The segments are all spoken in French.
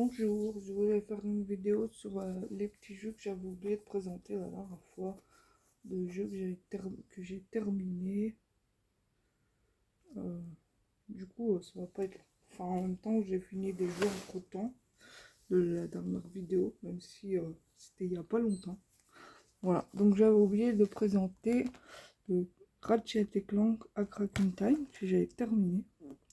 Bonjour, je voulais faire une vidéo sur les petits jeux que j'avais oublié de présenter la dernière fois, de jeux que j'ai terminé. Euh, ça va pas être... Enfin, en même temps, j'ai fini des jeux entre-temps de la dernière vidéo, même si c'était il y a pas longtemps. Voilà, donc j'avais oublié de présenter le Ratchet et Clank A Cracking Time, que j'avais terminé.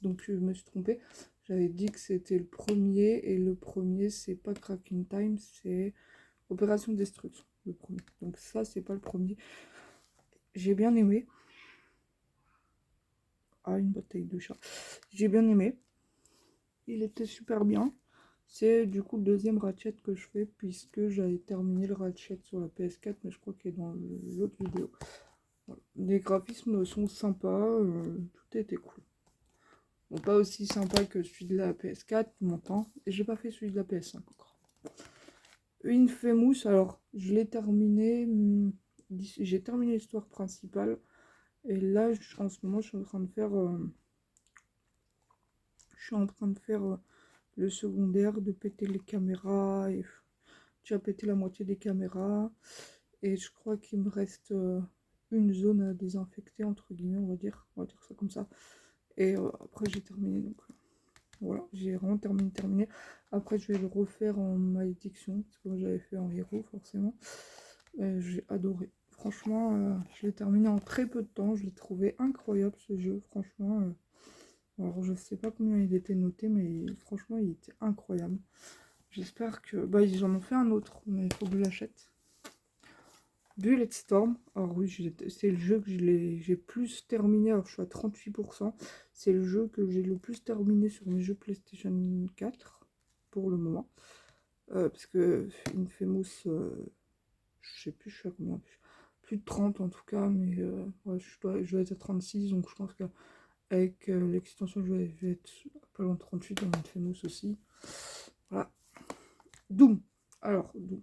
Donc je me suis trompée, j'avais dit que c'était le premier, et le premier c'est pas Cracking Time, c'est Opération Destruction, le premier. Donc ça, c'est pas le premier. J'ai bien aimé. Ah, une bataille de chat. J'ai bien aimé. Il était super bien. C'est du coup le deuxième Ratchet que je fais, puisque j'avais terminé le Ratchet sur la PS4, mais je crois qu'il est dans l'autre vidéo. Voilà. Les graphismes sont sympas, tout était cool. Bon, pas aussi sympa que celui de la PS4, mon temps, et j'ai pas fait celui de la PS5 encore. Infamous, alors je l'ai terminé, j'ai terminé l'histoire principale. Et là, en ce moment, je suis en train de faire, le secondaire, de péter les caméras. Et tu as pété la moitié des caméras. Et je crois qu'il me reste une zone à désinfecter, entre guillemets, on va dire. On va dire ça comme ça. Et après, j'ai terminé. Donc voilà, j'ai vraiment terminé. Après, je vais le refaire en malédiction, parce que moi, j'avais fait en héros, forcément. J'ai adoré. Franchement, je l'ai terminé en très peu de temps. Je l'ai trouvé incroyable, ce jeu. Franchement, alors je sais pas combien il était noté, mais franchement, il était incroyable. J'espère que... Bah, ils en ont fait un autre, mais il faut que je l'achète. Bulletstorm. Alors oui, c'est le jeu que j'ai plus terminé. Alors je suis à 38%. C'est le jeu que j'ai le plus terminé sur mes jeux PlayStation 4, pour le moment. Parce que Infamous, je sais plus, je suis à combien, plus de 30 en tout cas, mais ouais, je dois être à 36, donc je pense qu'avec l'extension, je vais être pas loin de 38 en Infamous aussi. Voilà. Doom. Alors, Doom.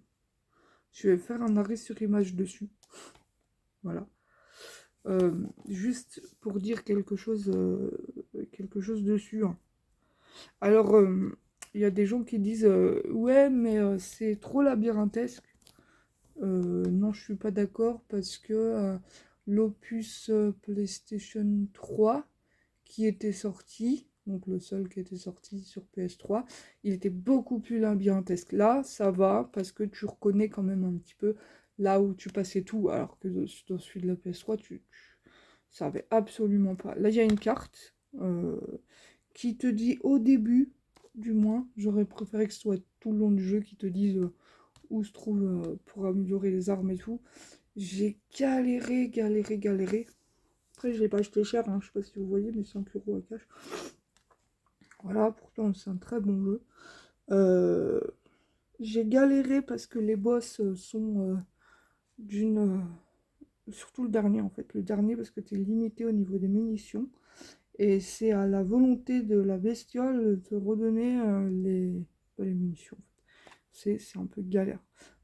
Je vais faire un arrêt sur image dessus. Voilà. Juste pour dire quelque chose dessus. Hein. Alors, il y a des gens qui disent ouais, mais c'est trop labyrinthesque. Non, je suis pas d'accord parce que l'opus PlayStation 3 qui était sorti, donc le seul qui était sorti sur PS3, il était beaucoup plus labyrinthesque. Là, ça va parce que tu reconnais quand même un petit peu là où tu passais tout, alors que dans celui de la PS3, ça avait absolument pas. Là, il y a une carte qui te dit au début, du moins, j'aurais préféré que ce soit tout le long du jeu qui te dise où se trouve pour améliorer les armes et tout. J'ai galéré. Après, je l'ai pas acheté cher, hein, je sais pas si vous voyez, mais 5 € à cash. Voilà, pourtant c'est un très bon jeu. Euh, j'ai galéré parce que les boss sont d'une... surtout le dernier en fait. Le dernier parce que tu es limité au niveau des munitions. Et c'est à la volonté de la bestiole de te redonner pas les munitions. En fait. C'est un peu galère.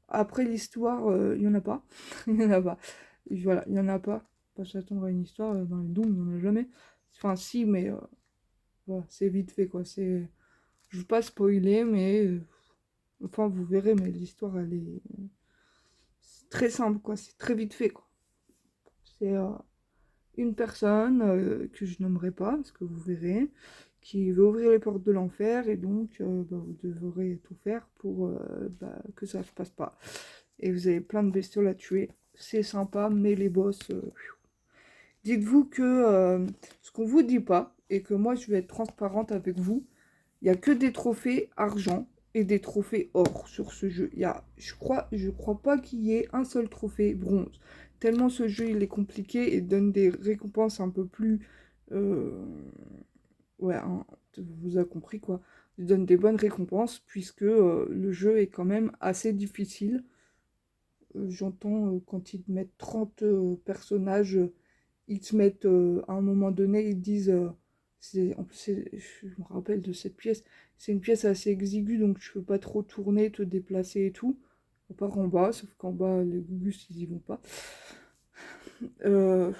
Après l'histoire, il n'y en a pas. Il n'y en a pas. Voilà, il n'y en a pas. Pas s'attendre à une histoire dans les Doom, il n'y en a jamais. Enfin si, mais voilà, c'est vite fait quoi. Je ne veux pas spoiler, mais enfin vous verrez, mais l'histoire elle est c'est très simple quoi. C'est très vite fait quoi. C'est une personne que je nommerai pas, parce que vous verrez, qui veut ouvrir les portes de l'enfer, et donc vous devrez tout faire pour que ça se passe pas. Et vous avez plein de bestioles à tuer. C'est sympa, mais les boss... Dites-vous que ce qu'on vous dit pas, et que moi je vais être transparente avec vous, il n'y a que des trophées argent et des trophées or sur ce jeu. Je crois pas qu'il y ait un seul trophée bronze. Tellement ce jeu il est compliqué et donne des récompenses un peu plus... euh, ouais, hein, vous avez compris quoi. Il donne des bonnes récompenses puisque le jeu est quand même assez difficile. J'entends quand ils te mettent 30 personnages, ils te mettent à un moment donné, ils disent... en plus, je me rappelle de cette pièce. C'est une pièce assez exiguë, donc tu peux pas trop tourner, te déplacer et tout. À part en bas, sauf qu'en bas, les gugus, ils y vont pas. Euh,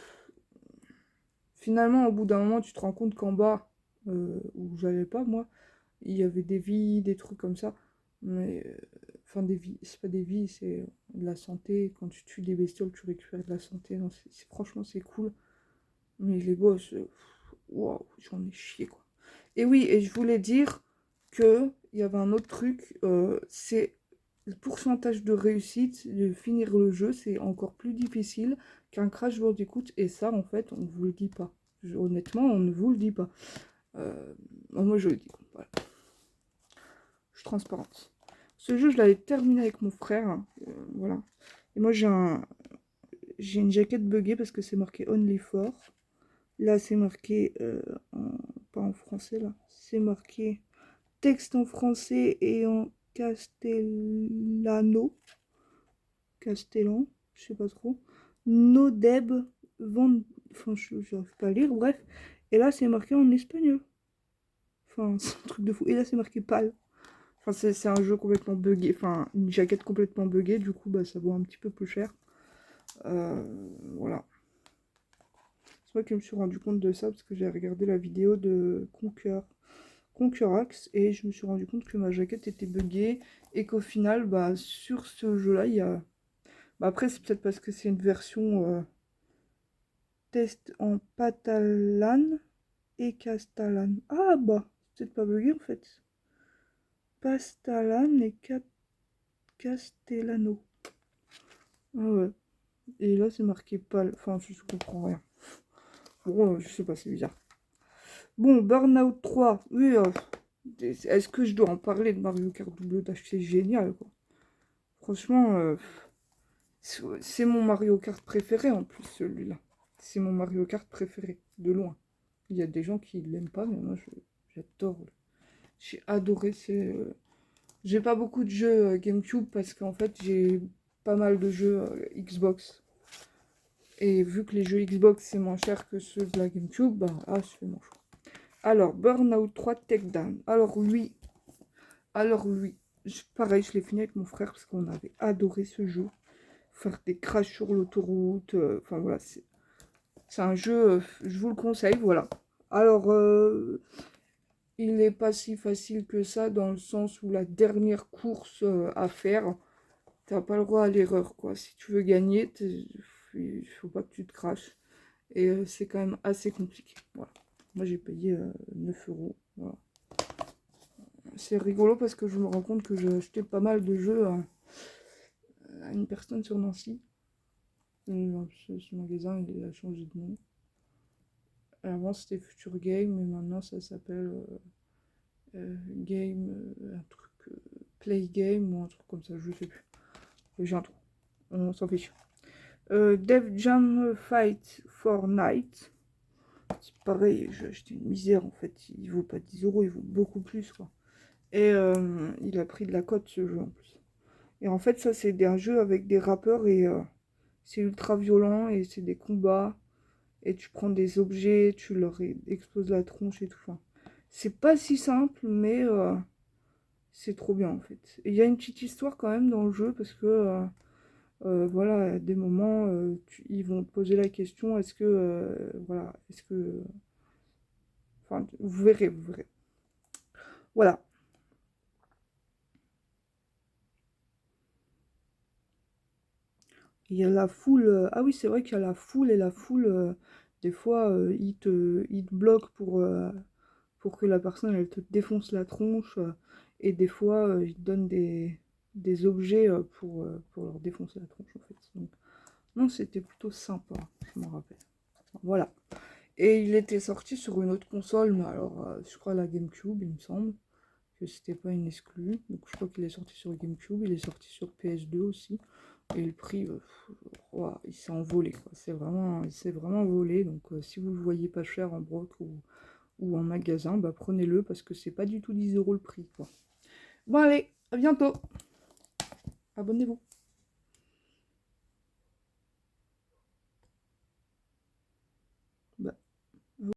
Finalement, au bout d'un moment, tu te rends compte qu'en bas, où j'allais pas, moi, il y avait des vies, des trucs comme ça. Mais, enfin, des vies, c'est pas des vies, c'est de la santé. Quand tu tues des bestioles, tu récupères de la santé. Non, franchement, c'est cool. Mais les boss, waouh, j'en ai chié, quoi. Et oui, et je voulais dire que il y avait un autre truc, c'est le pourcentage de réussite de finir le jeu, c'est encore plus difficile qu'un Crash Bandicoot. Et ça, en fait, on ne vous le dit pas. Honnêtement, on ne vous le dit pas. Moi, je le dis. Voilà. Je suis transparente. Ce jeu, je l'avais terminé avec mon frère. Voilà. Et moi, j'ai une jaquette buggée parce que c'est marqué Only for. Là, c'est marqué, pas en français, là. C'est marqué texte en français et en castellano. Castellan, je sais pas trop. No deb, enfin, je n'arrive pas à lire, bref. Et là, c'est marqué en espagnol. Enfin, c'est un truc de fou. Et là, c'est marqué pâle. Enfin, c'est un jeu complètement buggé. Enfin, une jaquette complètement buggée. Du coup, bah, ça vaut un petit peu plus cher. Voilà. C'est vrai que je me suis rendu compte de ça parce que j'ai regardé la vidéo de Conquerax et je me suis rendu compte que ma jaquette était buggée et qu'au final, bah, sur ce jeu-là, il y a... Bah, après, c'est peut-être parce que c'est une version test en catalan et castellan. Ah bah, c'est peut-être pas buggé en fait. Pastalan et castellano. Ah ouais. Et là, c'est marqué pâle. Enfin, je comprends rien. Bon, je sais pas, c'est bizarre. Bon, Burnout 3. Oui, est-ce que je dois en parler de Mario Kart Double Dash? C'est génial, quoi. Franchement, c'est mon Mario Kart préféré en plus, celui-là. C'est mon Mario Kart préféré, de loin. Il y a des gens qui l'aiment pas, mais moi, j'adore. J'ai adoré. J'ai pas beaucoup de jeux GameCube parce qu'en fait, j'ai pas mal de jeux Xbox. Et vu que les jeux Xbox, c'est moins cher que ceux de la GameCube, bah, je fais mon choix. Alors, Burnout 3 Takedown. Alors lui, pareil, je l'ai fini avec mon frère parce qu'on avait adoré ce jeu. Faire des crashs sur l'autoroute, enfin voilà, c'est un jeu, je vous le conseille, voilà. Alors, il n'est pas si facile que ça dans le sens où la dernière course à faire, t'as pas le droit à l'erreur, quoi. Si tu veux gagner, il faut pas que tu te craches. Et c'est quand même assez compliqué, voilà. Moi, j'ai payé 9 euros, voilà. C'est rigolo parce que je me rends compte que j'ai acheté pas mal de jeux à une personne sur Nancy. Ce magasin, il a changé de nom. Avant, c'était Future Game, mais maintenant, ça s'appelle Game, un truc, Play Game ou un truc comme ça, je sais plus. J'ai un trou, on s'en fiche. Def Jam Fight Fortnite. C'est pareil, j'ai acheté une misère en fait. Il vaut pas 10 euros, il vaut beaucoup plus, quoi. Et il a pris de la cote ce jeu en plus. Et en fait, ça, c'est un jeu avec des rappeurs et c'est ultra violent et c'est des combats. Et tu prends des objets, tu leur exploses la tronche et tout. Enfin, c'est pas si simple, mais c'est trop bien en fait. Et il y a une petite histoire quand même dans le jeu parce que voilà, à des moments, ils vont te poser la question est-ce que. Voilà, est-ce que. Enfin, vous verrez, vous verrez. Voilà. Il y a la foule. Ah oui, c'est vrai qu'il y a la foule et la foule. Des fois, ils te bloquent pour que la personne elle te défonce la tronche. Et des fois, ils te donnent des objets pour leur défoncer la tronche en fait. Donc, non, c'était plutôt sympa, je m'en rappelle. Voilà. Et il était sorti sur une autre console, mais alors, je crois la GameCube, il me semble. Que c'était pas une exclue. Donc je crois qu'il est sorti sur GameCube, il est sorti sur PS2 aussi. Et le prix, ouah, il s'est envolé, quoi. Il s'est vraiment envolé. Donc si vous le voyez pas cher en broc ou en magasin, bah prenez-le parce que c'est pas du tout 10 euros le prix, quoi. Bon allez, à bientôt. Abonnez-vous.